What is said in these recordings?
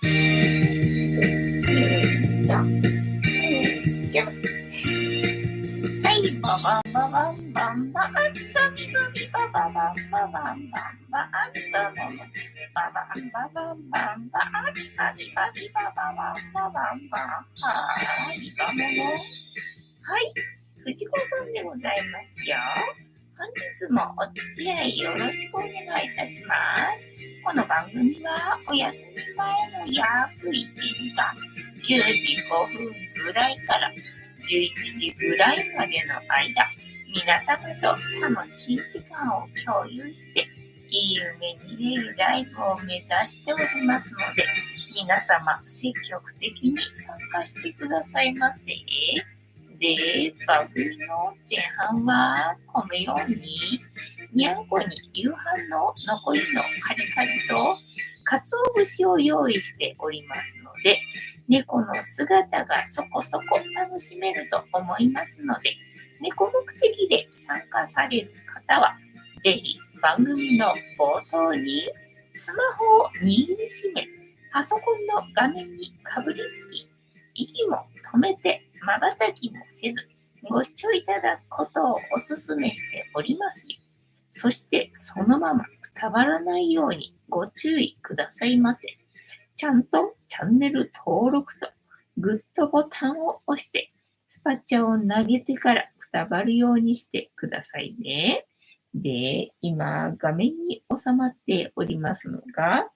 はい、ババンババンバンバンバビバビバババンババンバンバンバンババンババンババンバンバンバビバビバババンババンバンはい、バモモ。はい、藤子さんでございますよ。本日もお付き合いよろしくお願いいたします。この番組はお休み前の約1時間、10時5分ぐらいから11時ぐらいまでの間、皆様と楽しい時間を共有して、いい夢見れるライブを目指しておりますので、皆様積極的に参加してくださいませ。で、番組の前半はこのように、にゃんこに夕飯の残りのカリカリと鰹節を用意しておりますので、猫の姿がそこそこ楽しめると思いますので、猫目的で参加される方は、ぜひ番組の冒頭にスマホを握りしめ、パソコンの画面にかぶりつき、息も止めて瞬きもせず、ご視聴いただくことをお勧めしておりますよ。そしてそのままくたばらないようにご注意くださいませ。ちゃんとチャンネル登録とグッドボタンを押してスパチャを投げてからくたばるようにしてくださいね。で、今画面に収まっておりますのが、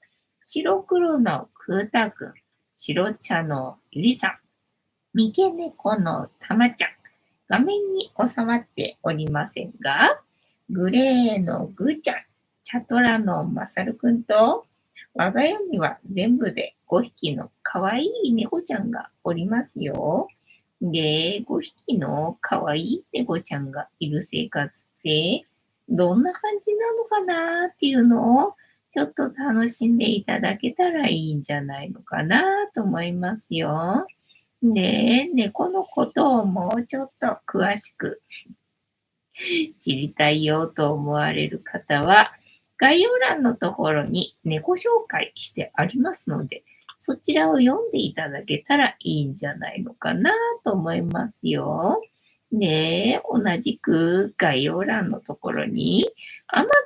白黒のクータくん、白茶のゆりさん、三毛猫のたまちゃん、画面に収まっておりませんが、グレーのぐーちゃん、チャトラのまさるくんと、我が家には全部で5匹のかわいい猫ちゃんがおりますよ。で、5匹のかわいい猫ちゃんがいる生活ってどんな感じなのかなっていうのをちょっと楽しんでいただけたらいいんじゃないのかなと思いますよ。で、猫のことをもうちょっと詳しく知りたいよと思われる方は、概要欄のところに猫紹介してありますので、そちらを読んでいただけたらいいんじゃないのかなと思いますよ。で、同じく概要欄のところに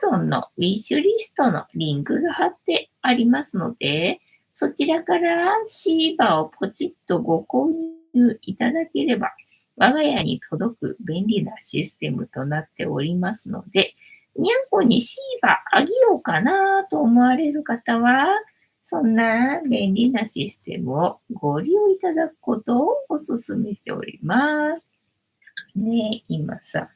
Amazon のウィッシュリストのリンクが貼ってありますので、そちらからシーバをポチッとご購入いただければ、我が家に届く便利なシステムとなっておりますので、にゃんこにシーバあげようかなと思われる方は、そんな便利なシステムをご利用いただくことをお勧めしております。ね、今さ、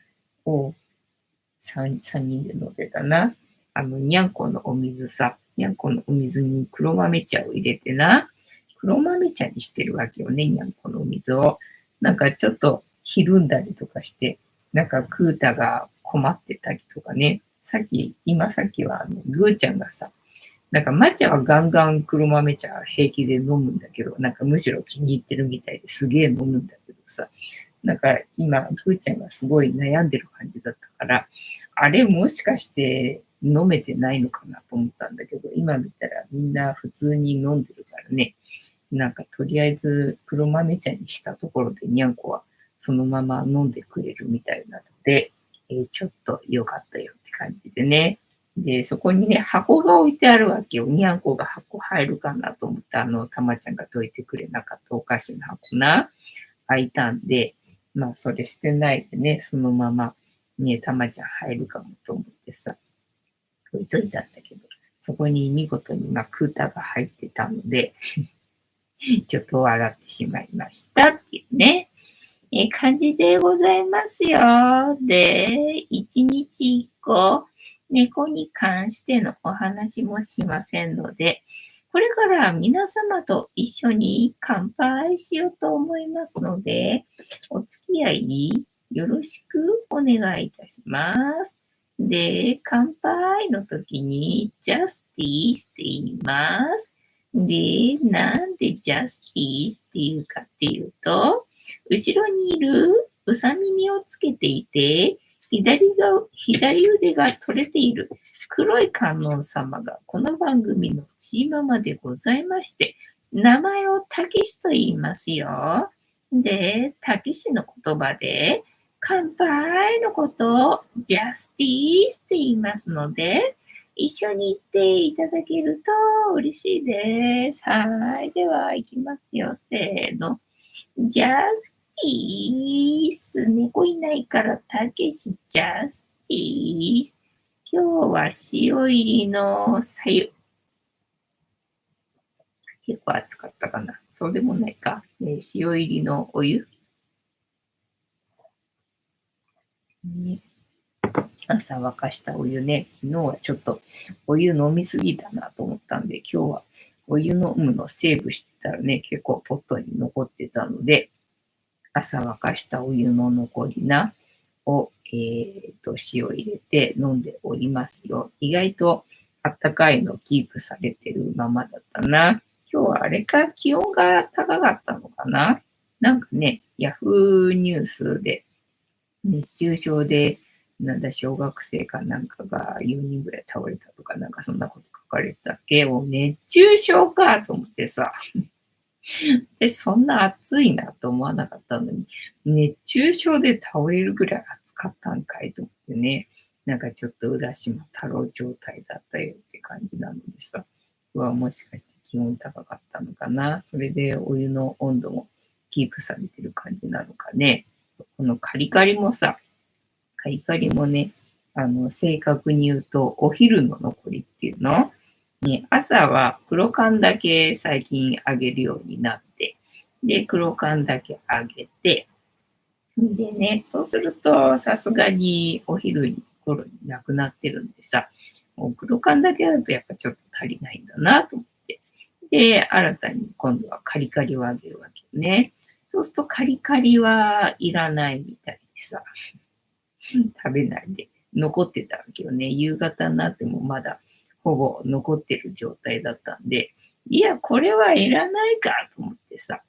3人で飲んでたな。にゃんこのお水さ、にゃんこのお水に黒豆茶を入れてな、黒豆茶にしてるわけよね、にゃんこのお水を。なんかちょっとひるんだりとかして、なんかクータが困ってたりとかね。今さっきはぐーちゃんがさ、なんか抹茶はガンガン黒豆茶平気で飲むんだけど、なんかむしろ気に入ってるみたいですげえ飲むんだけどさ、なんか今、ぐーちゃんがすごい悩んでる感じだったから、あれもしかして飲めてないのかなと思ったんだけど、今見たらみんな普通に飲んでるからね、なんかとりあえず黒豆茶にしたところでにゃんこはそのまま飲んでくれるみたいなので、ちょっと良かったよって感じでね。で、そこにね、箱が置いてあるわけよ。にゃんこが箱入るかなと思って、たまちゃんが解いてくれなかったお菓子の箱な、開いたんで、まあ、それ捨てないでね、そのまま、ね、たまちゃん入るかもと思ってさ、置いといたんだけど、そこに見事に、まあ、クーターが入ってたので、ちょっと笑ってしまいましたっていうね、感じでございますよ。で、一日一個、猫に関してのお話もしませんので、これから皆様と一緒に乾杯しようと思いますので、お付き合いよろしくお願いいたします。で、乾杯の時に Justice って言います。で、なんで Justice っていうかっていうと、後ろにいるうさ耳をつけていて、左腕が取れている黒い観音様がこの番組のチーママでございまして、名前をたけしと言いますよ。で、たけしの言葉で、乾杯のことをジャスティスって言いますので、一緒に言っていただけると嬉しいです。はい。では、行きますよ。せーの。ジャスティース。猫いないからたけしジャスティース。今日は塩入りのさゆ。結構暑かったかな。そうでもないか。塩入りのお湯。ね、朝沸かしたお湯ね。昨日はちょっとお湯飲みすぎたなと思ったんで、今日はお湯飲むのセーブしてたらね、結構ポットに残ってたので、朝沸かしたお湯の残りなを、塩入れて飲んでおりますよ。意外とあったかいのキープされてるままだったな。今日はあれか、気温が高かったのかな。なんかね、ヤフーニュースで熱中症で、なんだ、小学生かなんかが4人ぐらい倒れたとか、なんかそんなこと書かれたっけ。熱中症かと思ってさ。で、そんな暑いなと思わなかったのに、熱中症で倒れるぐらい暑かったんかいと思ってね、なんかちょっと浦島太郎状態だったよって感じなのでさ、もしかして気温高かったのかな、それでお湯の温度もキープされてる感じなのかね。このカリカリもさ、カリカリもね、正確に言うと、お昼の残りっていうのね、朝は黒缶だけ最近あげるようになって、で、黒缶だけあげて、でね、そうすると、さすがにお昼頃になくなってるんでさ、もう黒缶だけだとやっぱちょっと足りないんだなと思って。で、新たに今度はカリカリをあげるわけね。そうするとカリカリはいらないみたいでさ、食べないで残ってたわけよね。夕方になってもまだほぼ残ってる状態だったんで、いや、これはいらないかと思ってさ、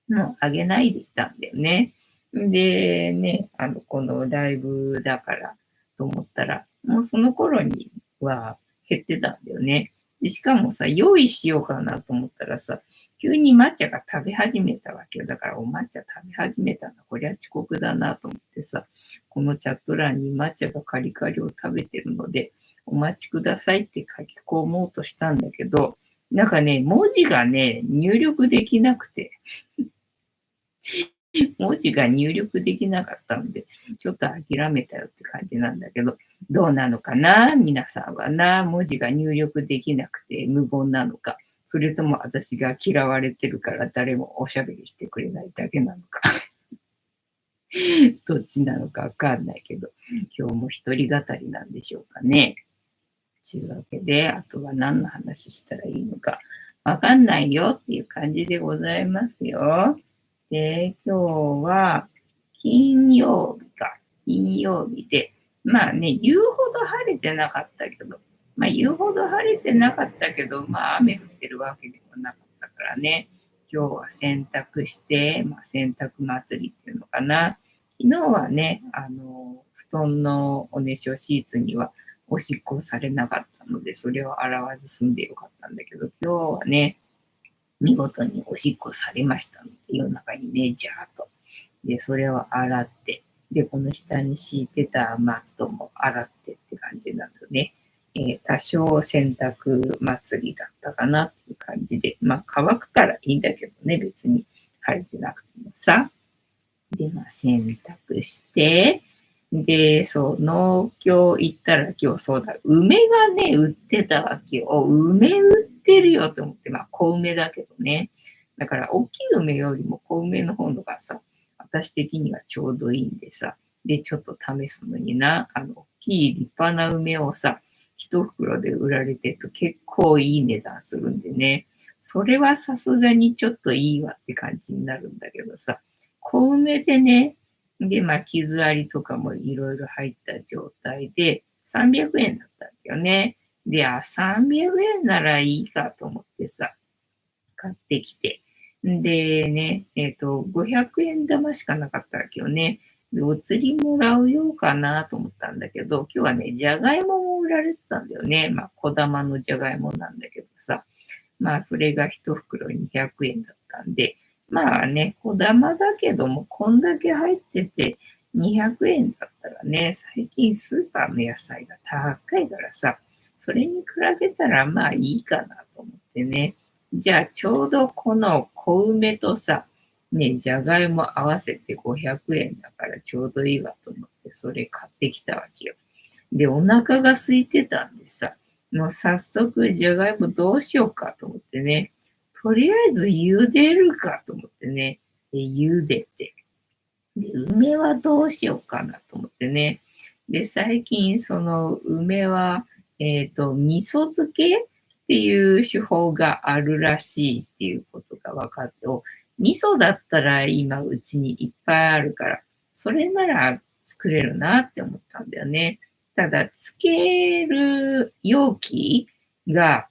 もうあげないでいたんだよね。でね、このライブだからと思ったら、もうその頃には減ってたんだよね。でしかもさ、用意しようかなと思ったらさ、急に抹茶が食べ始めたわけよ。だからお抹茶食べ始めたな。こりゃ遅刻だなと思ってさ、このチャット欄に抹茶がカリカリを食べてるので、お待ちくださいって書き込もうとしたんだけど、なんかね、文字がね、入力できなくて、文字が入力できなかったので、ちょっと諦めたよって感じなんだけど、どうなのかな皆さんはな、文字が入力できなくて無言なのか、それとも私が嫌われてるから誰もおしゃべりしてくれないだけなのか、どっちなのかわかんないけど、今日も一人語りなんでしょうかね。というわけで、あとは何の話したらいいのかわかんないよっていう感じでございますよ。で、今日は金曜日か。金曜日で、まあね、言うほど晴れてなかったけど、まあ言うほど晴れてなかったけど、まあ雨降ってるわけでもなかったからね、今日は洗濯して、まあ洗濯祭りっていうのかな。昨日はね、布団のおねしょシーツにはおしっこされなかったので、それを洗わず済んでよかったんだけど、今日はね、見事におしっこされましたので、夜中にね、ジャーっと。で、それを洗って、で、この下に敷いてたマットも洗ってって感じなので、多少洗濯祭りだったかなっていう感じで、まあ乾くからいいんだけどね、別に晴れてなくてもさ。で、まあ洗濯して、で、そう、農協行ったら今日そうだ、梅がね、売ってたわけよ。梅売ってるよと思って、まあ、小梅だけどね。だから、大きい梅よりも小梅の方のがさ、私的にはちょうどいいんでさ、で、ちょっと試すのにな、大きい立派な梅をさ、一袋で売られてると結構いい値段するんでね、それはさすがにちょっといいわって感じになるんだけどさ、小梅でね、で、まあ、傷ありとかもいろいろ入った状態で、300円だったんだよね。で、300円ならいいかと思ってさ、買ってきて。でね、500円玉しかなかったわけよね。で、お釣りもらうようかなと思ったんだけど、今日はね、じゃがいもも売られてたんだよね。まあ、小玉のじゃがいもなんだけどさ。まあ、それが1袋200円だったんで、まあね、小玉だけども、こんだけ入ってて、200円だったらね、最近スーパーの野菜が高いからさ、それに比べたらまあいいかなと思ってね。じゃあちょうどこの小梅とさ、ね、じゃがいも合わせて500円だからちょうどいいわと思ってそれ買ってきたわけよ。で、お腹が空いてたんでさ、もう早速じゃがいもどうしようかと思ってね、とりあえず茹でるかと思ってね、で茹でて、で、梅はどうしようかなと思ってね。で、最近その梅は、味噌漬けっていう手法があるらしいっていうことが分かって、味噌だったら今うちにいっぱいあるから、それなら作れるなって思ったんだよね。ただ、漬ける容器が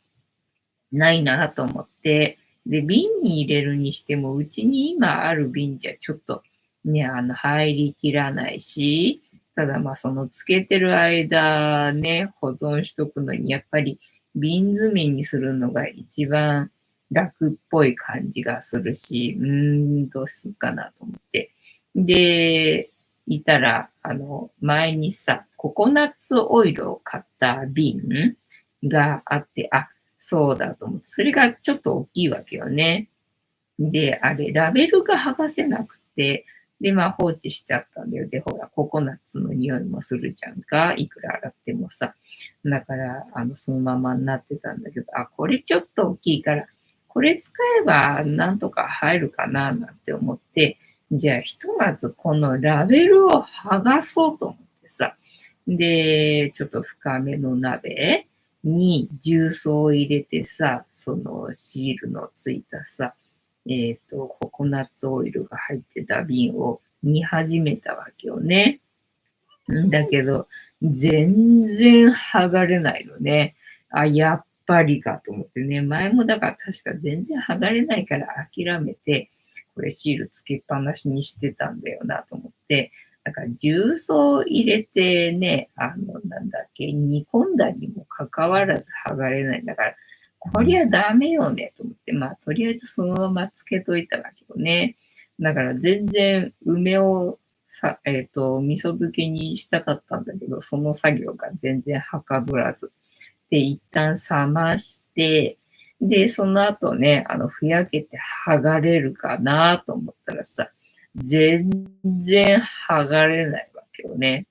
ないなと思って、で、瓶に入れるにしても、うちに今ある瓶じゃちょっとね、入りきらないし、ただまあそのつけてる間ね、保存しとくのに、やっぱり瓶詰めにするのが一番楽っぽい感じがするし、どうすっかなと思って。で、いたら、前にさ、ココナッツオイルを買った瓶があって、そうだと思って、それがちょっと大きいわけよね。で、あれ、ラベルが剥がせなくて、で、まあ放置してあったんだよ。で、ほら、ココナッツの匂いもするじゃんか。いくら洗ってもさ。だから、そのままになってたんだけど、これちょっと大きいから、これ使えばなんとか入るかな、なんて思って、じゃあ、ひとまずこのラベルを剥がそうと思ってさ。で、ちょっと深めの鍋に重曹を入れてさ、そのシールのついたさ、ココナッツオイルが入ってた瓶を煮始めたわけよね。だけど、全然剥がれないのね。やっぱりかと思ってね。前もだから確か全然剥がれないから諦めて、これシールつけっぱなしにしてたんだよなと思って。だから重曹入れてね、なんだっけ、煮込んだにもかかわらず剥がれないんだから、こりゃダメよねと思って、まあとりあえずそのままつけといたわけよね。だから全然梅を味噌漬けにしたかったんだけど、その作業が全然はかどらず。で、一旦冷まして、で、その後ね、ふやけて剥がれるかなと思ったらさ、全然剥がれないわけよね。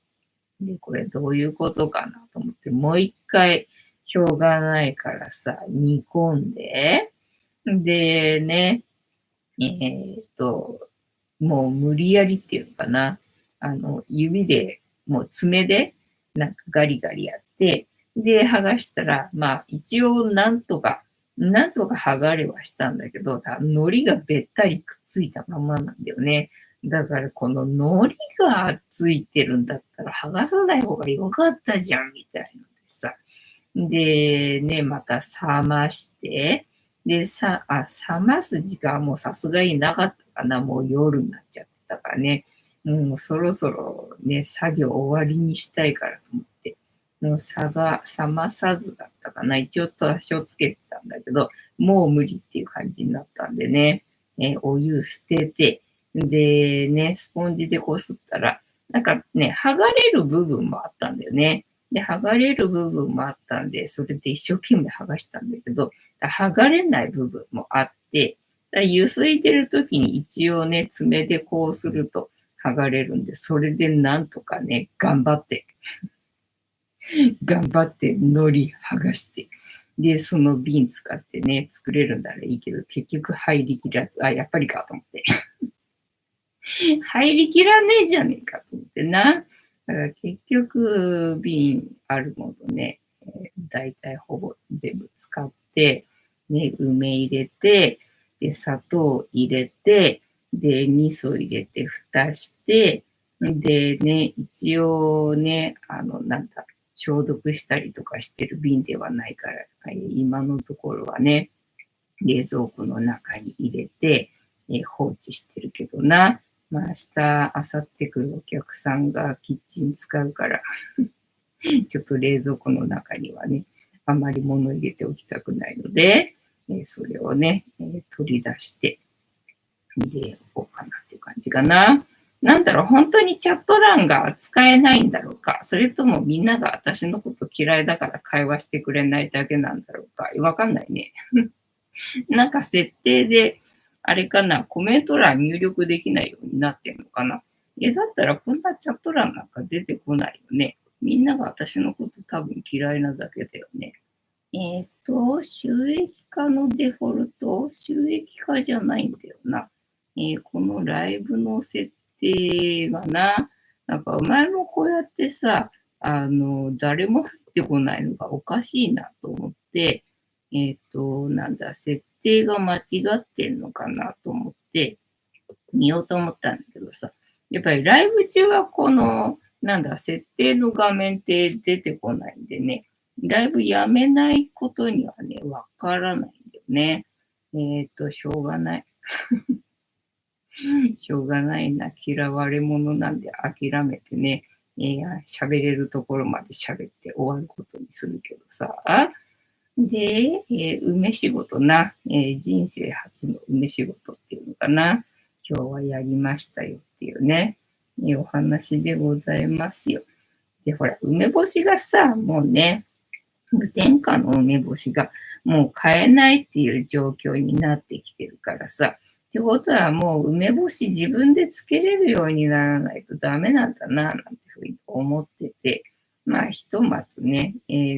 で、これどういうことかなと思って、もう一回、しょうがないからさ、煮込んで、でね、えーっと、もう無理やりっていうのかな。指で、もう爪で、なんかガリガリやって、で、剥がしたら、まあ、一応なんとか剥がれはしたんだけど、海苔がべったりくっついたままなんだよね。だから、この海苔がついてるんだったら剥がさない方が良かったじゃん、みたいなのでさ。で、ね、また冷まして、で、冷ます時間はもうさすがになかったかな。もう夜になっちゃったからね。もうそろそろね、作業終わりにしたいからと思って。もう冷まさずだったかな。一応多少つけてたんだけど、もう無理っていう感じになったんでね、お湯捨てて、でね、スポンジでこすったら、なんかね、剥がれる部分もあったんだよね。で、剥がれる部分もあったんで、それで一生懸命剥がしたんだけど、剥がれない部分もあって、ゆすいでる時に一応ね、爪でこうすると剥がれるんで、それでなんとかね、頑張って海苔剥がして、で、その瓶使ってね、作れるんならいいけど、結局入りきらず、やっぱりかと思って。入りきらねえじゃねえかと思ってな。だから結局、瓶あるものね、だいたいほぼ全部使って、ね、梅入れて、で、砂糖入れて、で、味噌入れて、蓋して、でね、一応ね、なんだ、消毒したりとかしてる瓶ではないから、今のところはね、冷蔵庫の中に入れて、放置してるけどな。まあ明日、明後日来るお客さんがキッチン使うからちょっと冷蔵庫の中にはね、あまり物入れておきたくないので、それをね、取り出して、で、こうかなっていう感じかな。なんだろう、本当にチャット欄が使えないんだろうか、それともみんなが私のこと嫌いだから会話してくれないだけなんだろうか、わかんないね。なんか設定で、あれかな、コメント欄入力できないようになってんのかな。だったらこんなチャット欄なんか出てこないよね。みんなが私のこと多分嫌いなだけだよね。収益化のデフォルト、収益化じゃないんだよな。このライブの設定がな、なんか前もこうやってさ、誰も入ってこないのがおかしいなと思って、なんだ、設定が間違ってんのかなと思って見ようと思ったんだけどさ、やっぱりライブ中はこの、なんだ、設定の画面って出てこないんでね、ライブやめないことにはね、わからないんだよね。しょうがない。しょうがないな。嫌われ者なんで諦めてね、喋れるところまで喋って終わることにするけどさ。で、梅仕事な、人生初の梅仕事っていうのかな。今日はやりましたよっていうね、お話でございますよ。で、ほら、梅干しがさ、もうね、無添加の梅干しがもう買えないっていう状況になってきてるからさ。ってことはもう梅干し自分でつけれるようにならないとダメなんだな、なんてふうに思ってて。まあ、ひとまずね、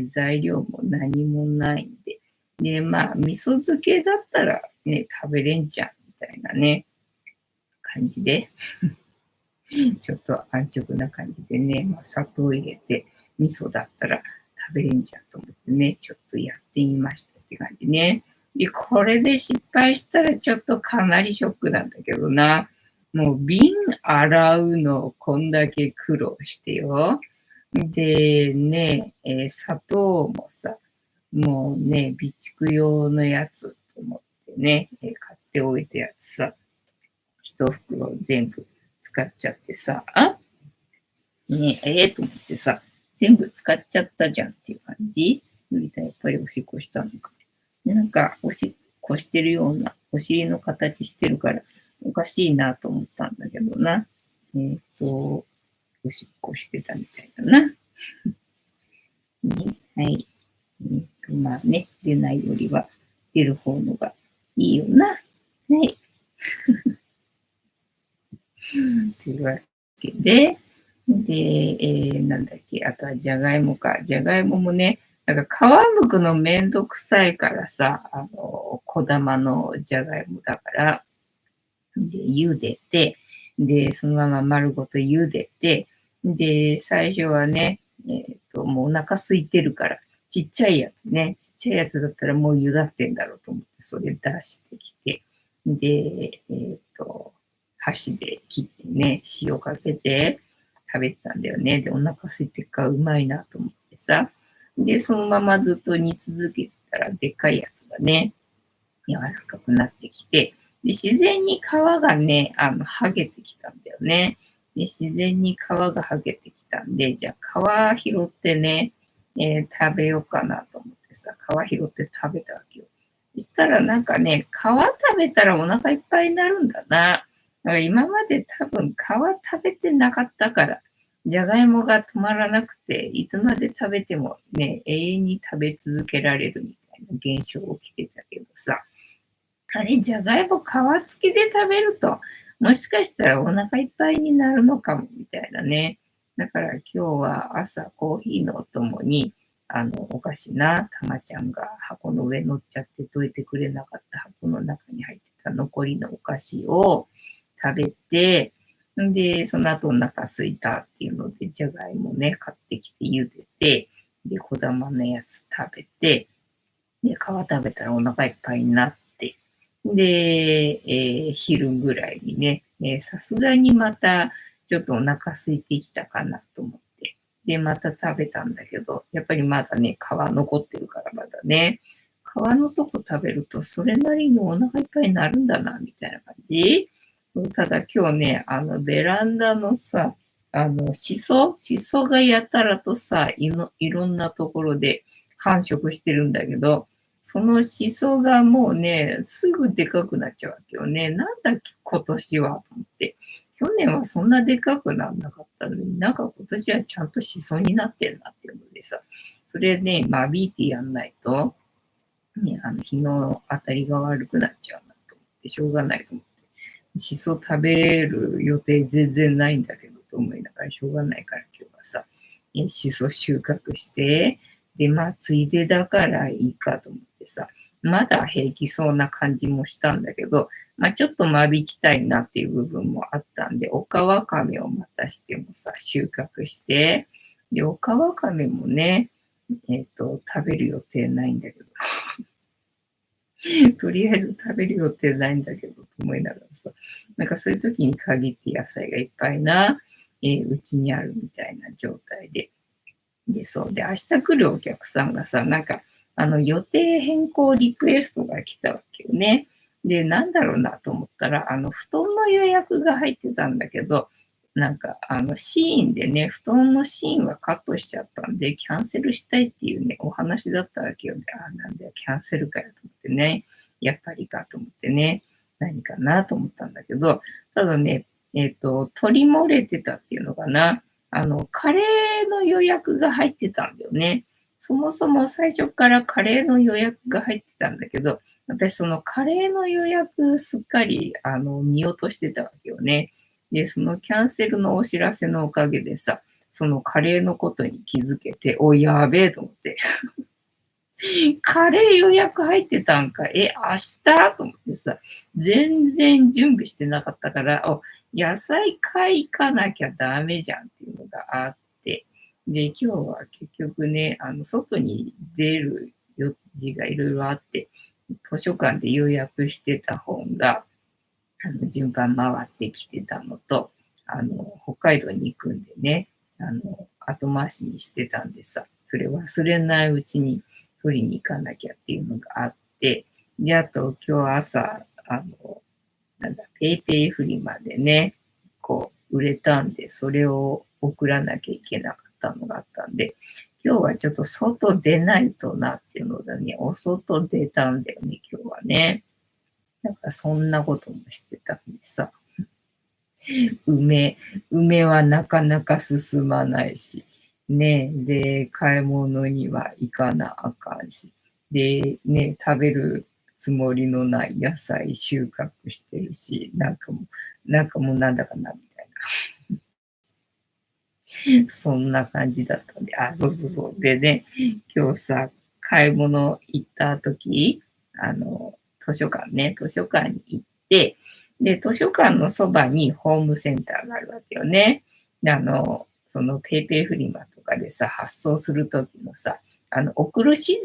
材料も何もないんで。で、まあ、味噌漬けだったらね、食べれんじゃん、みたいなね、感じで。ちょっと安直な感じでね、まあ、砂糖入れて、味噌だったら食べれんじゃんと思ってね、ちょっとやってみましたって感じね。で、これで失敗したらちょっとかなりショックなんだけどな。もう瓶洗うのこんだけ苦労してよ。でね、砂糖もさ、もうね、備蓄用のやつと思ってね、買っておいたやつさ、一袋全部使っちゃってさ、ねと思ってさ、全部使っちゃったじゃんっていう感じ。やっぱりおしっこしたのか。でなんか、おしっこしてるような、お尻の形してるから、おかしいなと思ったんだけどな。おしっこしてたみたいだな。ね、はい。まあね、出ないよりは出る方のがいいよな。はい。というわけで、なんだっけ、あとはじゃがいもか。じゃがいももね、なんか皮むくのめんどくさいからさ、小玉のじゃがいもだから、で、茹でて、で、そのまま丸ごと茹でて、で、最初はね、もうお腹空いてるから、ちっちゃいやつね、ちっちゃいやつだったらもう茹だってんだろうと思って、それ出してきて、で、箸で切ってね、塩かけて食べてたんだよね。で、お腹空いてるからうまいなと思ってさ。で、そのままずっと煮続けてたら、でっかいやつがね、柔らかくなってきて、で自然に皮がね、剥げてきたんだよね。で自然に皮が剥げてきたんで、じゃあ皮拾ってね、食べようかなと思ってさ、皮拾って食べたわけよ。そしたらなんかね、皮食べたらお腹いっぱいになるんだな。だから今まで多分皮食べてなかったから、じゃがいもが止まらなくて、いつまで食べてもね、永遠に食べ続けられるみたいな現象起きてたけどさ、あれ、じゃがいも皮付きで食べると、もしかしたらお腹いっぱいになるのかも、みたいなね。だから今日は朝コーヒーのお供に、お菓子な、たまちゃんが箱の上乗っちゃってどいてくれなかった箱の中に入ってた残りのお菓子を食べて、で、その後お腹すいたっていうので、じゃがいもね、買ってきて茹でて、で、小玉のやつ食べて、で、皮食べたらお腹いっぱいになって、で、昼ぐらいにね、さすがにまたちょっとお腹空いてきたかなと思って、で、また食べたんだけど、やっぱりまだね、皮残ってるからまだね、皮のとこ食べるとそれなりにお腹いっぱいになるんだな、みたいな感じ。ただ今日ね、ベランダのさ、しそがやたらとさ、いろんなところで繁殖してるんだけど、そのシソがもうね、すぐでかくなっちゃうわけよね。なんだっけ、今年はと思って。去年はそんなでかくなんなかったのに、なんか今年はちゃんとシソになってんなっていうのでさ、それね、間引いてやんないと、ね、日の当たりが悪くなっちゃうなと思って、しょうがないと思って。しそ食べる予定全然ないんだけどと思いながらしょうがないから今日はさ、しそ収穫して、で、まあ、ついでだからいいかと思ってさ、まだ平気そうな感じもしたんだけど、まあ、ちょっと間引きたいなっていう部分もあったんで、オカワカメをまたしてもさ、収穫して、で、オカワカメもね、食べる予定ないんだけど、とりあえず食べる予定ないんだけどと思いながらさ、なんかそういう時に限って野菜がいっぱいな、うちにあるみたいな状態で。で、そう。で、明日来るお客さんがさ、なんか、予定変更リクエストが来たわけよね。で、なんだろうなと思ったら、布団の予約が入ってたんだけど、なんか、シーンでね、布団のシーンはカットしちゃったんで、キャンセルしたいっていうね、お話だったわけよね。なんだよ、キャンセルかよと思ってね。やっぱりかと思ってね。何かなと思ったんだけど、ただね、取り漏れてたっていうのかな。カレーの予約が入ってたんだよね。そもそも最初からカレーの予約が入ってたんだけど、私そのカレーの予約すっかり見落としてたわけよね。で、そのキャンセルのお知らせのおかげでさ、そのカレーのことに気づけて、おい、やべえと思って。カレー予約入ってたんか。明日と思ってさ、全然準備してなかったから、野菜買い行かなきゃダメじゃんっていうのがあって、で、今日は結局ね、外に出る用事がいろいろあって、図書館で予約してた本が、順番回ってきてたのと、北海道に行くんでね、後回しにしてたんでさ、それ忘れないうちに取りに行かなきゃっていうのがあって、で、あと今日朝、ペイペイフリマでね、こう、売れたんで、それを送らなきゃいけなかったのがあったんで、今日はちょっと外出ないとなっていうのでね、お外出たんだよね、今日はね。なんかそんなこともしてたんでさ、梅、梅はなかなか進まないし、ね、で、買い物には行かなあかんし、で、ね、食べるつもりのない野菜収穫してるし、なんかもうなんだかな、みたいな。そんな感じだったんで、そうそうそう。でね、今日さ、買い物行った時、図書館に行って、で、図書館のそばにホームセンターがあるわけよね。で、そのペイペイフリマとかでさ、発送するときのさ、送る資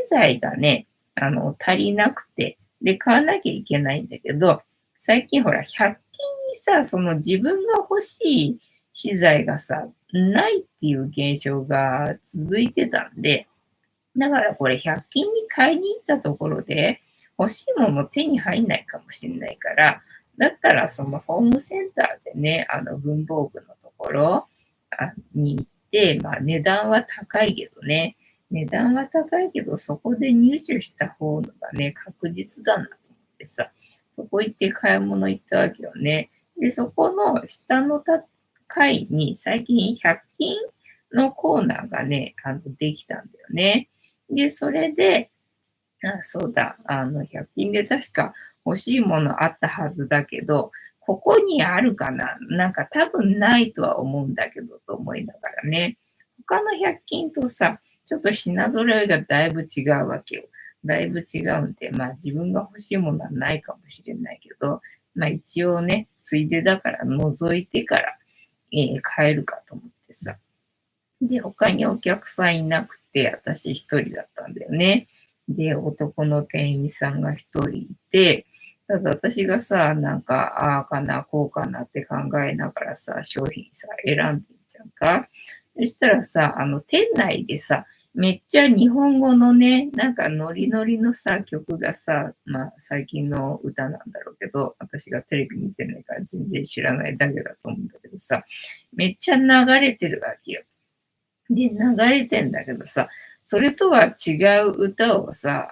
材がね、足りなくて、で、買わなきゃいけないんだけど、最近ほら、100均にさ、その自分が欲しい資材がさ、ないっていう現象が続いてたんで、だからこれ100均に買いに行ったところで、欲しいもの手に入んないかもしれないから、だったらそのホームセンターでね、文房具のところに行って、まあ値段は高いけどね、値段は高いけど、そこで入手した方がね、確実だなと思ってさ、そこ行って買い物行ったわけよね。で、そこの下の階に最近100均のコーナーがね、できたんだよね。で、それで、そうだ、100均で確か欲しいものあったはずだけど、ここにあるかな、なんか多分ないとは思うんだけどと思いながらね。他の100均とさ、ちょっと品揃えがだいぶ違うわけよ。だいぶ違うんで、まあ自分が欲しいものはないかもしれないけど、まあ一応ね、ついでだから覗いてから、買えるかと思ってさ。で、他にお客さんいなくて、私一人だったんだよね。で、男の店員さんが一人いて、ただ私がさ、なんか、ああかな、こうかなって考えながらさ、商品さ、選んでんじゃんか。そしたらさ、店内でさ、めっちゃ日本語のね、なんかノリノリのさ、曲がさ、まあ最近の歌なんだろうけど、私がテレビ見てないから全然知らないだけだと思うんだけどさ、めっちゃ流れてるわけよ。で、流れてんだけどさ、それとは違う歌をさ、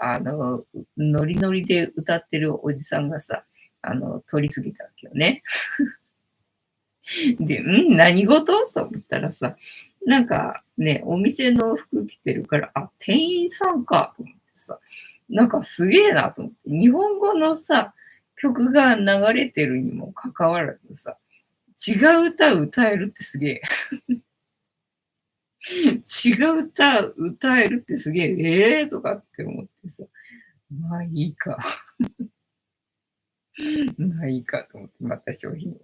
ノリノリで歌ってるおじさんがさ、通り過ぎたわけよね。で、何事と思ったらさ、なんかね、お店の服着てるから、あ、店員さんかと思ってさ、なんかすげえなと思って、日本語のさ、曲が流れてるにもかかわらずさ、違う歌歌えるってすげえ。違う歌歌えるってすげえ、とかって思ってさ、まあいいか、まあいいかと思って、また商品を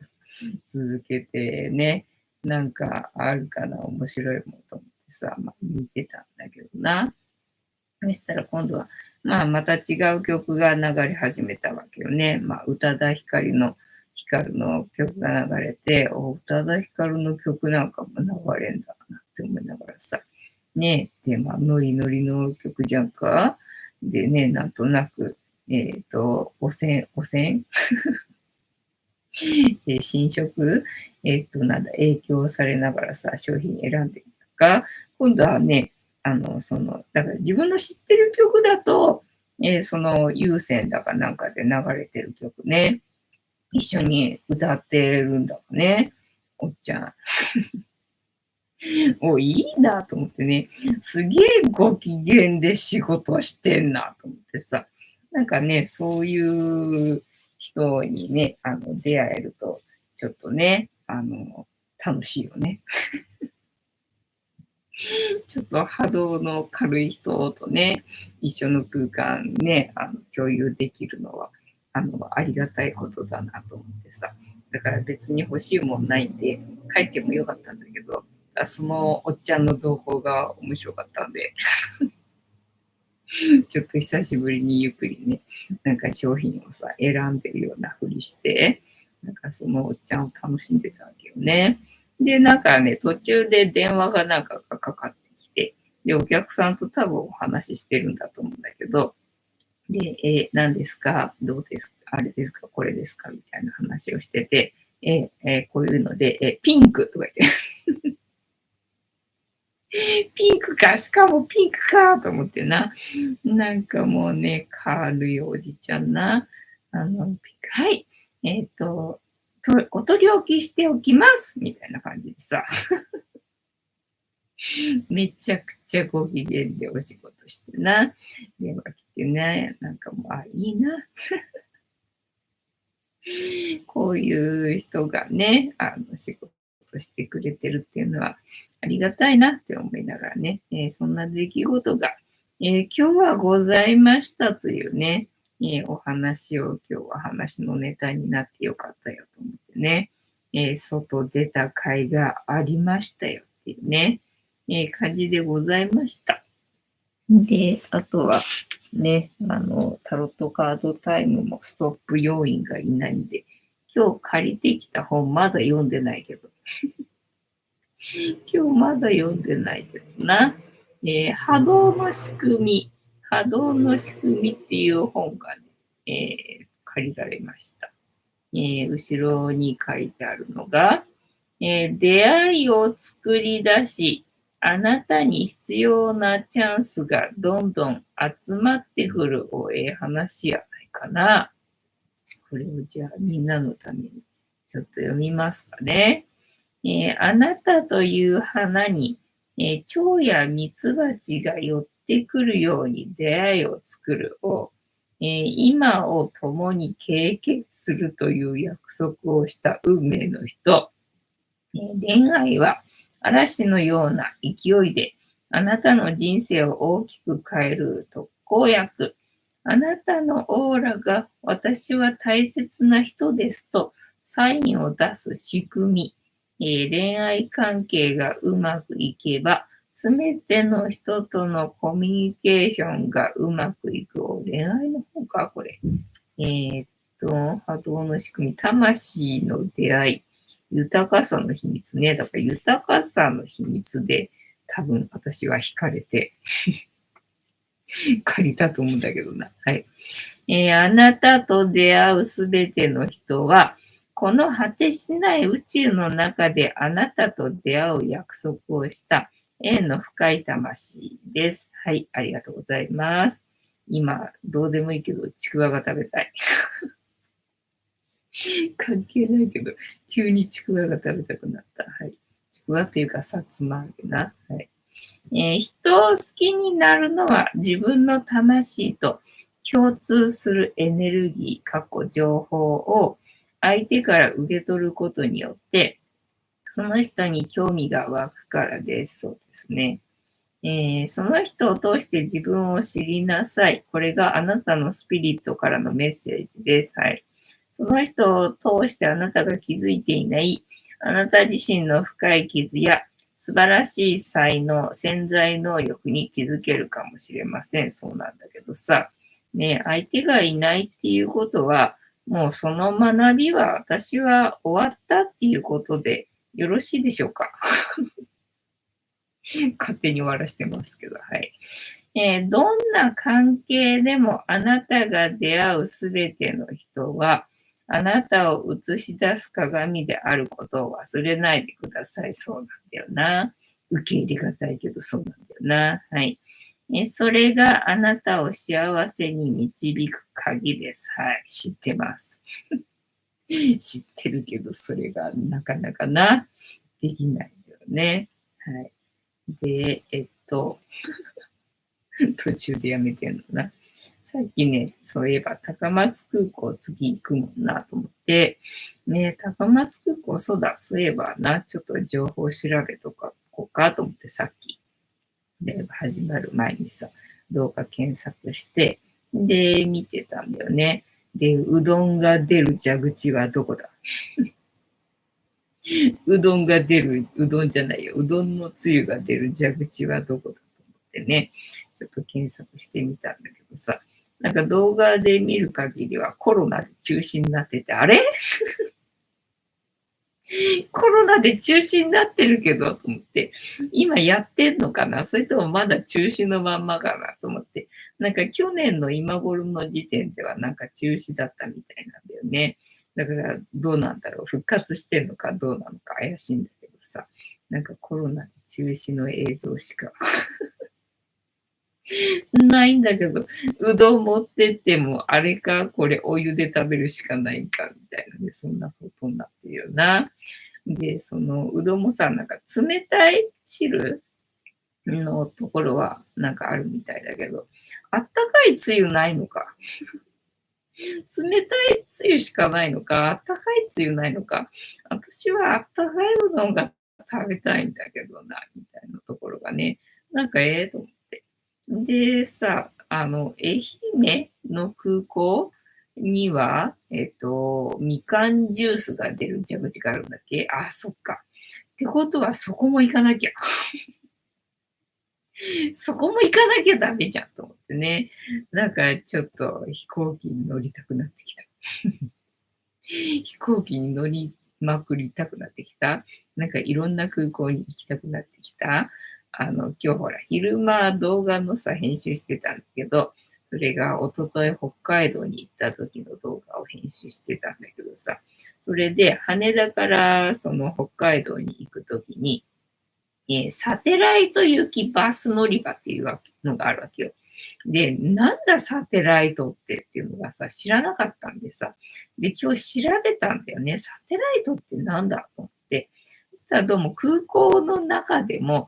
続けてね、なんかあるかな、面白いもんと思ってさ、まあ見てたんだけどな。そしたら今度は、まあまた違う曲が流れ始めたわけよね。まあ宇多田ヒカルの曲が流れて、宇多田ヒカルの曲なんかも流れんだなって思いながらさ、ね、で、まあノリノリの曲じゃんか。でね、なんとなく、汚染新色、影響されながらさ、商品選んでるじゃんか。今度はね、だから自分の知ってる曲だと、その有線だかなんかで流れてる曲ね、一緒に歌ってるんだね、おっちゃん。いいなと思ってね、すげえご機嫌で仕事してんなと思ってさ、なんかね、そういう人にね、出会えると、ちょっとね、楽しいよね。ちょっと波動の軽い人とね、一緒の空間ね、共有できるのは、ありがたいことだなと思ってさ。だから別に欲しいもんないんで、帰ってもよかったんだけど、そのおっちゃんの動向が面白かったんで、ちょっと久しぶりにゆっくりね、なんか商品をさ、選んでるようなふりして、なんかそのおっちゃんを楽しんでたわけよね。で、なんかね、途中で電話がなんかかかってきて、で、お客さんと多分お話ししてるんだと思うんだけど、で、何ですかどうですかあれですかこれですかみたいな話をしてて、こういうので、ピンクとか言って、ピンクか、しかもピンクかと思ってな。なんかもうね、軽いおじちゃんな。はい、お取り置きしておきますみたいな感じでさ、めちゃくちゃご機嫌でお仕事してな。電話来てね、なんかもう、いいな。こういう人がね、仕事してくれてるっていうのはありがたいなって思いながらね、そんな出来事が、今日はございましたというね、お話を今日は話のネタになってよかったよと思ってね、外出た甲斐がありましたよっていうね、感じでございました。で、あとはね、タロットカードタイムもストップ要員がいないんで、今日借りてきた本まだ読んでないけど、今日まだ読んでないけどな。波動の仕組み、波動の仕組みっていう本がね、借りられました。後ろに書いてあるのが、出会いを作り出し、あなたに必要なチャンスがどんどん集まってくる話やないかな。これをじゃあみんなのためにちょっと読みますかね。あなたという花に、蝶やミツバチが寄ってくるように出会いを作るを、今を共に経験するという約束をした運命の人。恋愛は嵐のような勢いであなたの人生を大きく変える特効薬。あなたのオーラが私は大切な人ですとサインを出す仕組み。恋愛関係がうまくいけば、すべての人とのコミュニケーションがうまくいく。恋愛の方か、これ。波動の仕組み、魂の出会い。豊かさの秘密ね。だから豊かさの秘密で多分私は惹かれて借りたと思うんだけどな。はい。あなたと出会うすべての人は、この果てしない宇宙の中であなたと出会う約束をした縁の深い魂です。はい、ありがとうございます。今、どうでもいいけど、ちくわが食べたい。関係ないけど、急にちくわが食べたくなった。はい。ちくわっていうか、さつま揚げな。はい。人を好きになるのは自分の魂と共通するエネルギー、情報を相手から受け取ることによって、その人に興味が湧くからです。そうですね。その人を通して自分を知りなさい。これがあなたのスピリットからのメッセージです。はい。その人を通してあなたが気づいていないあなた自身の深い傷や素晴らしい才能、潜在能力に気づけるかもしれません。そうなんだけどさ、ね、相手がいないっていうことは、もうその学びは私は終わったっていうことでよろしいでしょうか。勝手に終わらしてますけど、はい。どんな関係でもあなたが出会うすべての人は、あなたを映し出す鏡であることを忘れないでください。そうなんだよな。受け入れがたいけど、そうなんだよな。はい。それがあなたを幸せに導く鍵です。はい。知ってます。知ってるけど、それがなかなかな、できないんだよね。はい。で、途中でやめてんのな。さっきね、そういえば高松空港次行くもんなと思って、ね、高松空港、そうだ、そういえばな、ちょっと情報調べとかこうかと思ってさっき、で、始まる前にさ、動画検索して、で、見てたんだよね。で、うどんが出る蛇口はどこだうどんが出る、うどんじゃないよ。うどんのつゆが出る蛇口はどこだと思ってね、ちょっと検索してみたんだけどさ、なんか動画で見る限りはコロナで中止になってて、あれコロナで中止になってるけどと思って、今やってんのかなそれともまだ中止のまんまかなと思って、なんか去年の今頃の時点ではなんか中止だったみたいなんだよね。だからどうなんだろう復活してんのかどうなのか怪しいんだけどさ、なんかコロナ中止の映像しかないんだけど、うどん持ってっても、あれか、これお湯で食べるしかないか、みたいなね、そんなことになってるよな。で、そのうどんもさ、なんか冷たい汁のところはなんかあるみたいだけど、あったかいつゆないのか。冷たいつゆしかないのか、あったかいつゆないのか。私はあったかいうどんが食べたいんだけどな、みたいなところがね、なんかええと思って。でさ、愛媛の空港には、みかんジュースが出る蛇口があるんだっけあ、そっか。ってことはそこも行かなきゃ。そこも行かなきゃダメじゃんと思ってね。なんかちょっと飛行機に乗りたくなってきた。飛行機に乗りまくりたくなってきた。なんかいろんな空港に行きたくなってきた。今日ほら、昼間動画のさ、編集してたんだけど、それが一昨日北海道に行った時の動画を編集してたんだけどさ、それで羽田からその北海道に行く時に、サテライト行きバス乗り場っていうのがあるわけよ。で、なんだサテライトっていうのがさ、知らなかったんでさ、で、今日調べたんだよね。サテライトってなんだと思って。そしたらどうも空港の中でも、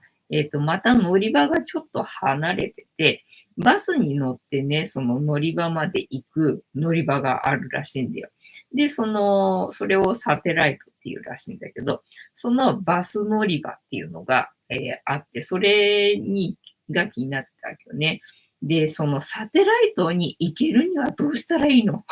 また乗り場がちょっと離れてて、バスに乗ってね、その乗り場まで行く乗り場があるらしいんだよ。で、それをサテライトっていうらしいんだけど、そのバス乗り場っていうのが、あって、それが気になってたわけよね。で、そのサテライトに行けるにはどうしたらいいの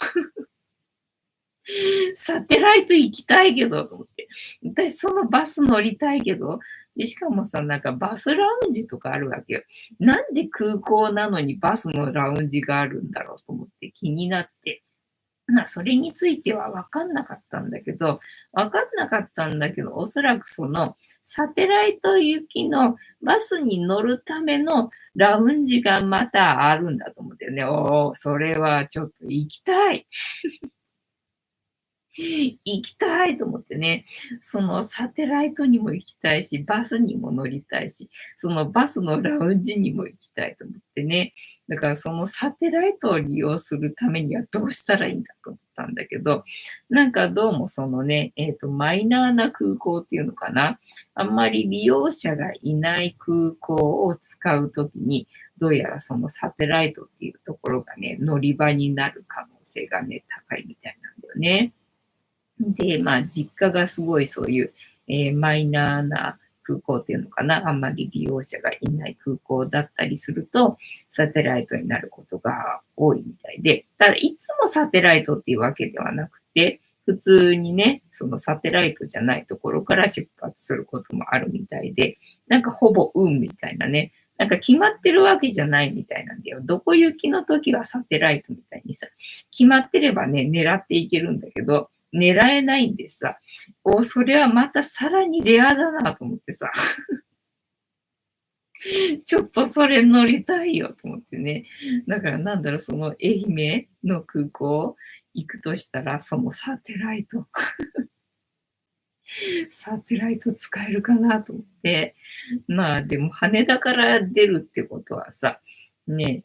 サテライト行きたいけどと思って。私そのバス乗りたいけど、で、しかもさ、なんかバスラウンジとかあるわけよ。なんで空港なのにバスのラウンジがあるんだろうと思って気になって。それについては分かんなかったんだけど、おそらくそのサテライト行きのバスに乗るためのラウンジがまたあるんだと思ってね。おお、それはちょっと行きたい。行きたいと思ってね、そのサテライトにも行きたいし、バスにも乗りたいし、そのバスのラウンジにも行きたいと思ってね。だからそのサテライトを利用するためにはどうしたらいいんだと思ったんだけど、なんかどうもそのね、マイナーな空港っていうのかな、あんまり利用者がいない空港を使うときに、どうやらそのサテライトっていうところがね、乗り場になる可能性がね、高いみたいなんだよね。で、まあ、実家がすごいそういう、マイナーな空港っていうのかな、あんまり利用者がいない空港だったりすると、サテライトになることが多いみたいで、ただいつもサテライトっていうわけではなくて、普通にね、そのサテライトじゃないところから出発することもあるみたいで、なんかほぼ運みたいなね、なんか決まってるわけじゃないみたいなんだよ。どこ行きの時はサテライトみたいにさ、決まってればね、狙っていけるんだけど、狙えないんでさ、それはまたさらにレアだなと思ってさ、ちょっとそれ乗りたいよと思ってね。だからなんだろう、その愛媛の空港行くとしたら、そのサテライト使えるかなと思って。まあでも羽田から出るってことはさ、ね、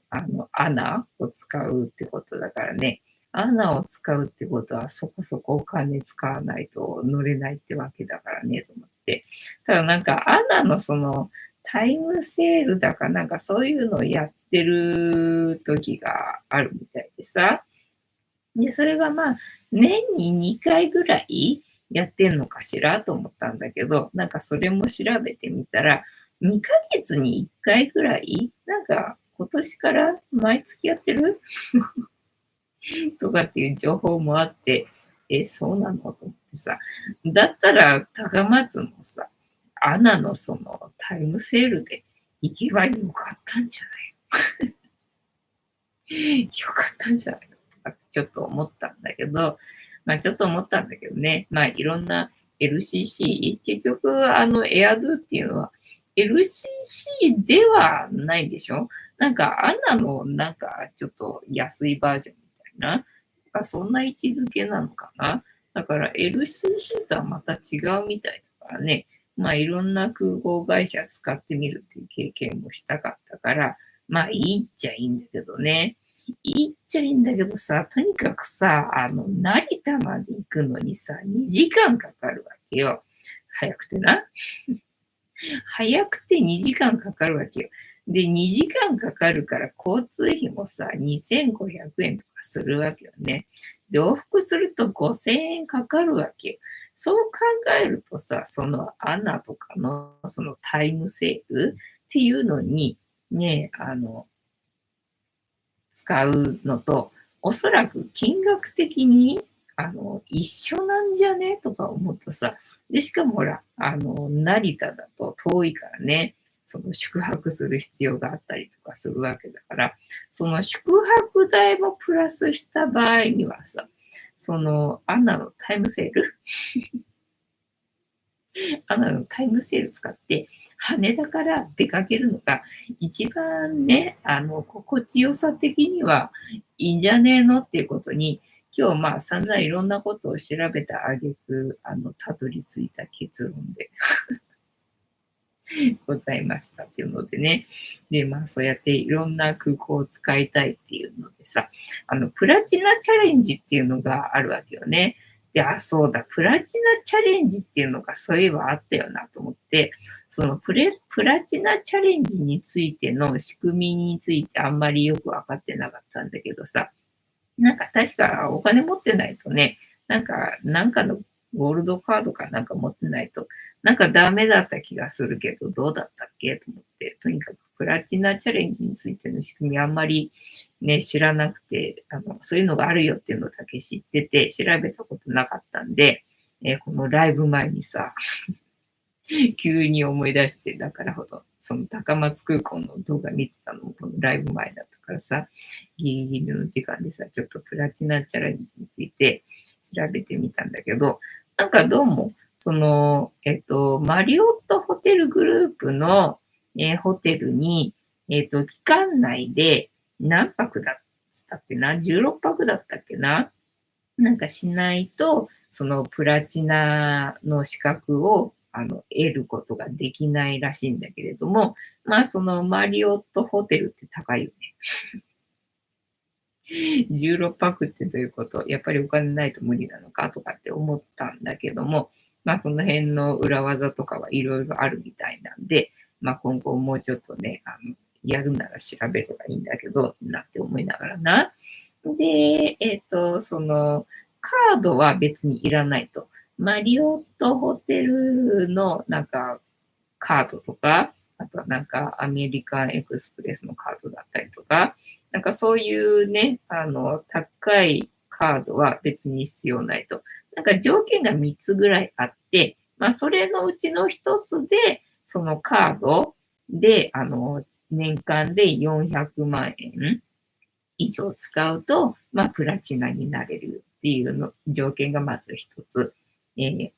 アナを使うってことだからね、アナを使うってことはそこそこお金使わないと乗れないってわけだからね、と思って。ただなんかアナのそのタイムセールだかなんかそういうのをやってる時があるみたいでさ、で、それがまあ、年に2回ぐらいやってんのかしらと思ったんだけど、なんかそれも調べてみたら、2ヶ月に1回ぐらい、なんか今年から毎月やってるとかっていう情報もあって、そうなのと思ってさ。だったら高松もさ、アナのそのタイムセールで行けばよかったんじゃないよかったんじゃないのとかってちょっと思ったんだけど、まあちょっと思ったんだけどね、まあいろんな LCC、結局エアドゥっていうのは LCC ではないでしょ。なんかアナのなんかちょっと安いバージョンみたいな、なんかそんな位置づけなのかな。だから LCC とはまた違うみたいだからね、まあいろんな空港会社使ってみるっていう経験もしたかったから、まあいいっちゃいいんだけどね。いいっちゃいいんだけどさ、とにかくさ、成田まで行くのにさ、2時間かかるわけよ。早くてな。早くて2時間かかるわけよ。で、2時間かかるから交通費もさ、2500円とかするわけよね。で、往復すると5000円かかるわけよ。そう考えるとさ、そのアナとかのそのタイムセールっていうのに、ね、使うのと、おそらく金額的に、一緒なんじゃねとか思うとさ、で、しかもほら、成田だと遠いからね、その宿泊する必要があったりとかするわけだから、その宿泊代もプラスした場合にはさ、そのアナのタイムセールタイムセール使って、羽田から出かけるのが一番ね、心地よさ的にはいいんじゃねえのっていうことに、今日まあ散々いろんなことを調べた挙句、たどり着いた結論でございましたっていうのでね。で、まあそうやっていろんな空港を使いたいっていうのでさ、プラチナチャレンジっていうのがあるわけよね。で、そうだ、プラチナチャレンジっていうのがそういえばあったよなと思って、そのプラチナチャレンジについての仕組みについてあんまりよくわかってなかったんだけどさ、なんか確かお金持ってないとね、なんかのゴールドカードかなんか持ってないと、なんかダメだった気がするけど、どうだったっけと思って、とにかくプラチナチャレンジについての仕組みあんまりね、知らなくて、そういうのがあるよっていうのだけ知ってて、調べたことなかったんで、このライブ前にさ、急に思い出して、だからほど、その高松空港の動画見てたのも、このライブ前だったからさ、ギリギリの時間でさ、ちょっとプラチナチャレンジについて調べてみたんだけど、なんかどうも、その、マリオットホテルグループの、ホテルに、期間内で何泊だっつったっけな ?16 泊だったっけななんかしないと、そのプラチナの資格を得ることができないらしいんだけれども、まあそのマリオットホテルって高いよね。16泊ってどういうこと？やっぱりお金ないと無理なのかとかって思ったんだけども、まあその辺の裏技とかはいろいろあるみたいなんで、まあ今後もうちょっとね、やるなら調べればいいんだけど、なって思いながらな。で、その、カードは別にいらないと。マリオットホテルのなんかカードとか、あとはなんかアメリカンエクスプレスのカードだったりとか、なんかそういうね、高いカードは別に必要ないと。なんか条件が3つぐらいあって、まあそれのうちの1つで、そのカードで、年間で400万円以上使うと、まあプラチナになれるっていうの条件がまず1つ、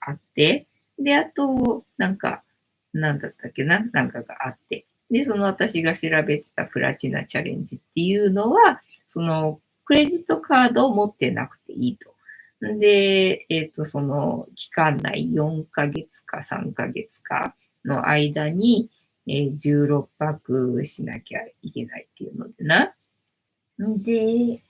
あって、で、あと、なんか、なんだったっけな、なんかがあって。で、その私が調べてたプラチナチャレンジっていうのは、そのクレジットカードを持ってなくていいと。で、その期間内4ヶ月か3ヶ月かの間に、16泊しなきゃいけないっていうのでな。で、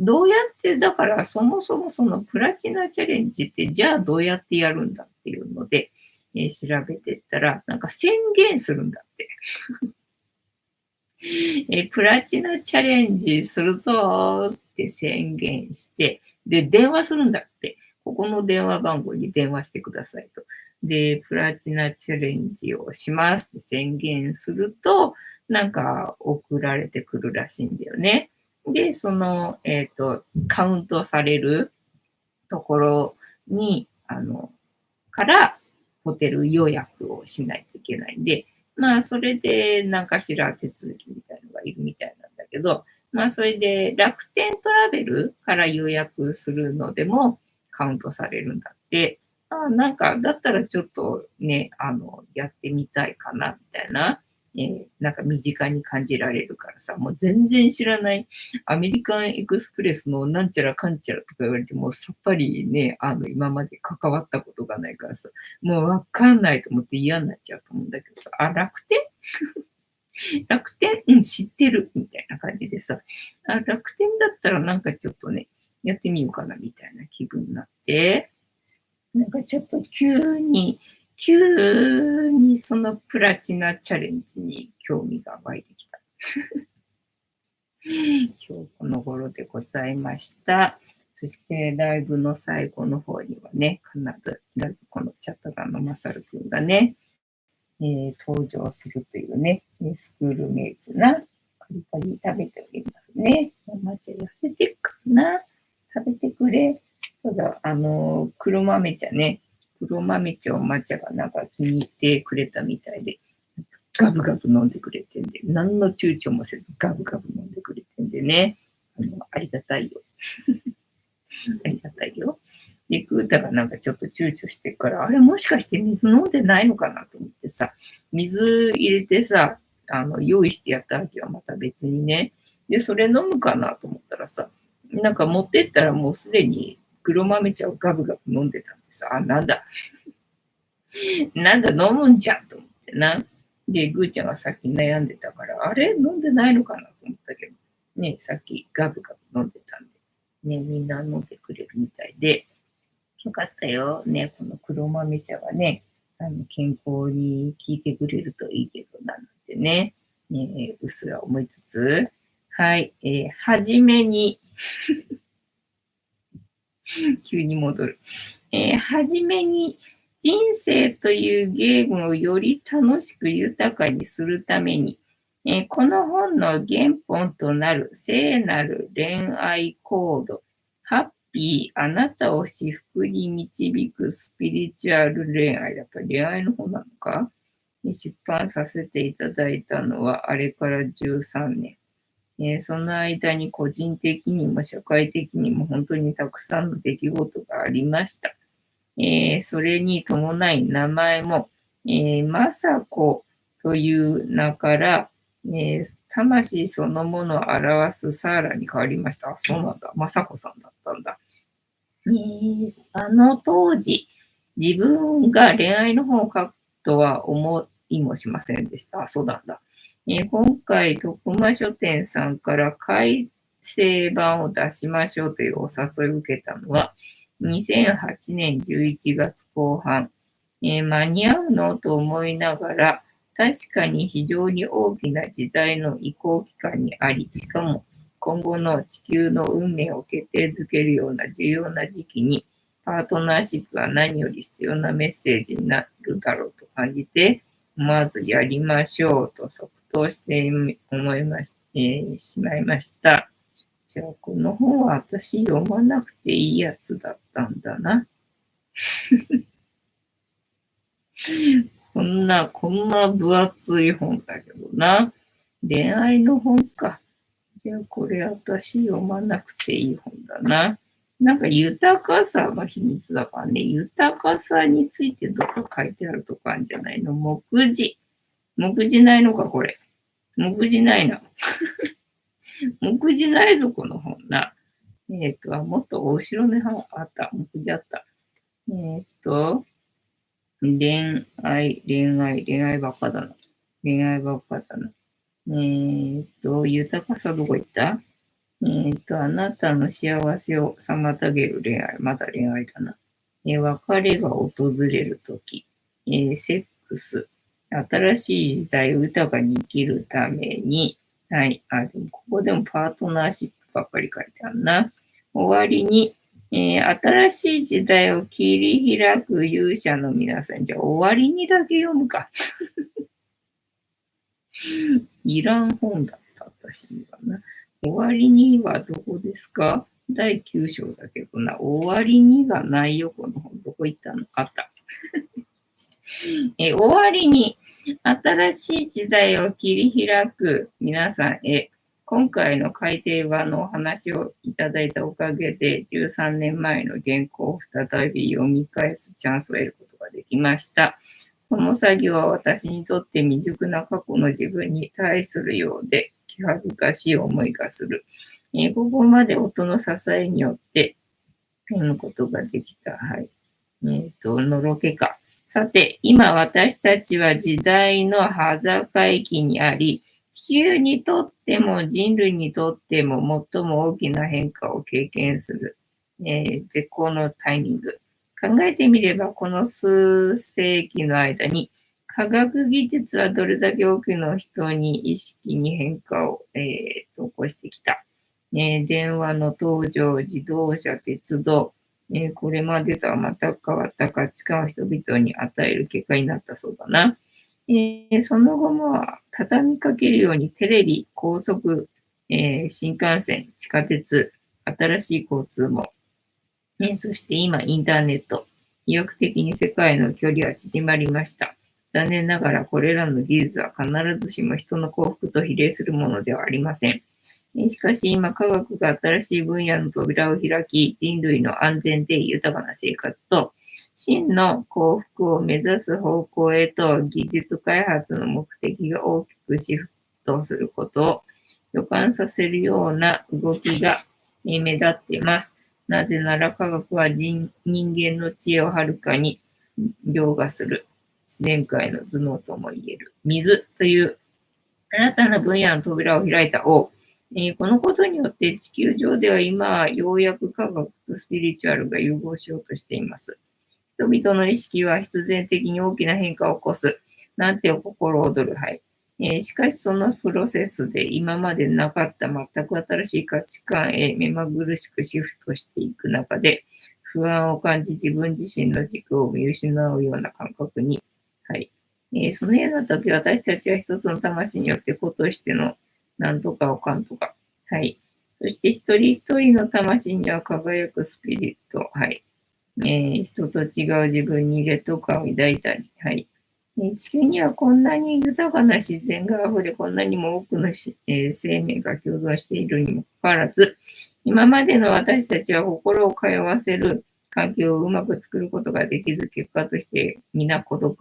どうやって、だからそもそもそのプラチナチャレンジって、じゃあどうやってやるんだっていうので、調べてったら、なんか宣言するんだって。プラチナチャレンジするぞーって宣言して、で、電話するんだって。ここの電話番号に電話してくださいと。で、プラチナチャレンジをしますって宣言すると、なんか送られてくるらしいんだよね。で、その、カウントされるところに、からホテル予約をしないといけないんで、まあ、それで何かしら手続きみたいのがいるみたいなんだけど、まあ、それで楽天トラベルから予約するのでもカウントされるんだって、なんか、だったらちょっとね、やってみたいかな、みたいな、なんか身近に感じられるからさ、もう全然知らないアメリカンエクスプレスのなんちゃらかんちゃらとか言われてもさっぱりね、今まで関わったことがないからさ、もうわかんないと思って嫌になっちゃうと思うんだけどさ、楽天楽天うん、知ってるみたいな感じでさ、楽天だったらなんかちょっとね、やってみようかなみたいな気分になって、なんかちょっと急にそのプラチナチャレンジに興味が湧いてきた。今日この頃でございました。そしてライブの最後の方にはね、必ずこのチャットガンのマサルくんがね、登場するというね、スクールメイツな、カリカリ食べておりますね。抹茶痩せてくかな、食べてくれ。ただ、黒豆茶ね、黒豆茶を抹茶がなんか気に入ってくれたみたいで、ガブガブ飲んでくれてんで、何の躊躇もせずガブガブ飲んでくれてんでね、ありがたいよ。ありがたいよ。で、グータがなんかちょっと躊躇してるから、あれもしかして水飲んでないのかなと思ってさ、水入れてさ、用意してやった時はまた別にね。で、それ飲むかなと思ったらさ、なんか持ってったらもうすでに黒豆茶をガブガブ飲んでたんでさ、なんだ、なんだ飲むんじゃんと思ってな。で、ぐーちゃんがさっき悩んでたから、あれ飲んでないのかなと思ったけど、ね、さっきガブガブ飲んでたんで、ね、みんな飲んでくれるみたいで、よかったよ。ね、この黒豆茶がね、健康に効いてくれるといいけどな、なんてね、うっすら思いつつ、はい、はじめに、急に戻る。はじめに、人生というゲームをより楽しく豊かにするために、この本の原本となる聖なる恋愛コード、ハッピー、あなたを至福に導くスピリチュアル恋愛。やっぱり恋愛の方なのか、出版させていただいたのはあれから13年。その間に個人的にも社会的にも本当にたくさんの出来事がありました。それに伴い名前も、雅子という名から、魂そのものを表すサーラに変わりました。あ、そうなんだ。雅子さんだっったんだ。あの当時、自分が恋愛の本を書くとは思いもしませんでした。そうなんだ。今回、徳間書店さんから改正版を出しましょうというお誘いを受けたのは、2008年11月後半、間に合うのと思いながら、確かに非常に大きな時代の移行期間にあり、しかも今後の地球の運命を決定づけるような重要な時期に、パートナーシップは何より必要なメッセージになるだろうと感じて、思わずやりましょうと即答してしまいました。じゃあ、この本は私読まなくていいやつだったんだな。こんな分厚い本だけどな。恋愛の本か。じゃあ、これ私読まなくていい本だな。なんか豊かさの秘密だからね。豊かさについてどっか書いてあるとかあるんじゃないの？目次。目次ないのか、これ。目次ないな。目次ないぞ、この本な。もっと後ろにあった。目次あった。恋愛ばっかだな。恋愛ばっかだな。豊かさどこ行った？あなたの幸せを妨げる恋愛。まだ恋愛だな。別れが訪れるとき。セックス。新しい時代を豊かに生きるために。はい。でもここでもパートナーシップばっかり書いてあるな。終わりに、新しい時代を切り開く勇者の皆さん。じゃあ終わりにだけ読むか。いらん本だった、私にはな。終わりにはどこですか？第9章だけどな。終わりにがないよ、この本。どこ行ったの？あった。終わりに新しい時代を切り開く皆さんへ、今回の改訂版のお話をいただいたおかげで、13年前の原稿を再び読み返すチャンスを得ることができました。この作業は私にとって未熟な過去の自分に対するようで、気恥ずかしい思いがする。ここまで音の支えによって読むことができた。はい。のろけか。さて、今私たちは時代の端境期にあり、地球にとっても人類にとっても最も大きな変化を経験する、絶好のタイミング。考えてみれば、この数世紀の間に、科学技術はどれだけ多くの人に意識に変化を、起こしてきた。電話の登場、自動車、鉄道、これまでとは全く変わった価値観を人々に与える結果になったそうだな。その後も畳みかけるようにテレビ、高速、新幹線、地下鉄、新しい交通も、そして今インターネット、意欲的に世界の距離は縮まりました。残念ながらこれらの技術は必ずしも人の幸福と比例するものではありません。しかし今科学が新しい分野の扉を開き、人類の安全で豊かな生活と真の幸福を目指す方向へと技術開発の目的が大きくシフトすることを予感させるような動きが目立っています。なぜなら科学は人間の知恵をはるかに凌駕する自然界の頭脳とも言える水という新たな分野の扉を開いた王。このことによって地球上では今ようやく科学とスピリチュアルが融合しようとしています。人々の意識は必然的に大きな変化を起こす。なんて心躍る。はい。しかしそのプロセスで今までなかった全く新しい価値観へ目まぐるしくシフトしていく中で不安を感じ自分自身の軸を見失うような感覚に、はい。そのような時私たちは一つの魂によって子としてのなんとかをかんとか。はい。そして一人一人の魂には輝くスピリット。はい。人と違う自分に劣等感を抱いたり。はい。地球にはこんなに豊かな自然があふれ、こんなにも多くの生命が共存しているにもかかわらず、今までの私たちは心を通わせる環境をうまく作ることができず、結果として皆孤独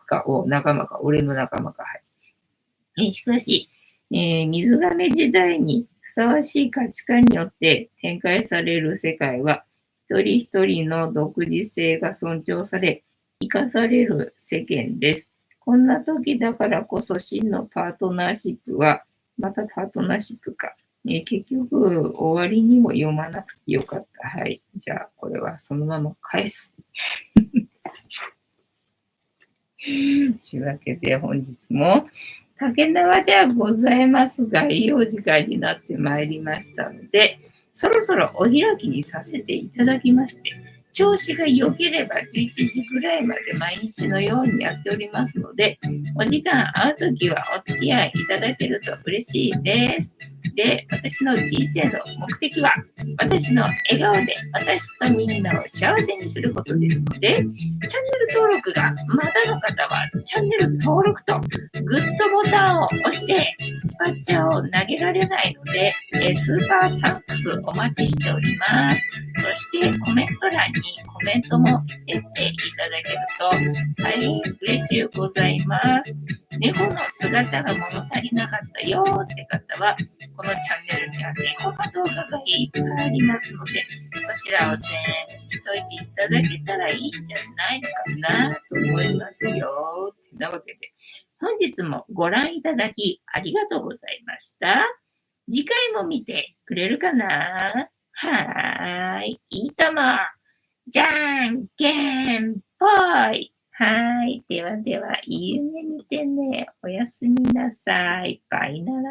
か、仲間か、俺の仲間か。はい。しかし、水亀時代にふさわしい価値観によって展開される世界は、一人一人の独自性が尊重され、生かされる世間です。こんな時だからこそ真のパートナーシップは、またパートナーシップか。結局、終わりにも読まなくてよかった。はい。じゃあ、これはそのまま返す。というわけで、本日も竹縄ではございますが、いいお時間になってまいりましたので、そろそろお開きにさせていただきまして、調子が良ければ11時ぐらいまで毎日のようにやっておりますので、お時間合うときはお付き合いいただけると嬉しいです。で、私の人生の目的は、私の笑顔で私とみんなを幸せにすることですので、チャンネル登録がまだの方は、チャンネル登録とグッドボタンを押して、スパッチャーを投げられないので、スーパーサンクスお待ちしております。そしてコメント欄にコメントもしてっていただけると大変嬉しゅうございます。猫の姿が物足りなかったよって方は、このチャンネルには猫の動画がいっぱいありますので、そちらを全部見といていただけたらいいんじゃないかなと思いますよ。てなわけで、本日もご覧いただきありがとうございました。次回も見てくれるかな？はーい。いいとも。じゃんけんぽい。はーい。ではでは、いい夢見てね。おやすみなさい。バイなら。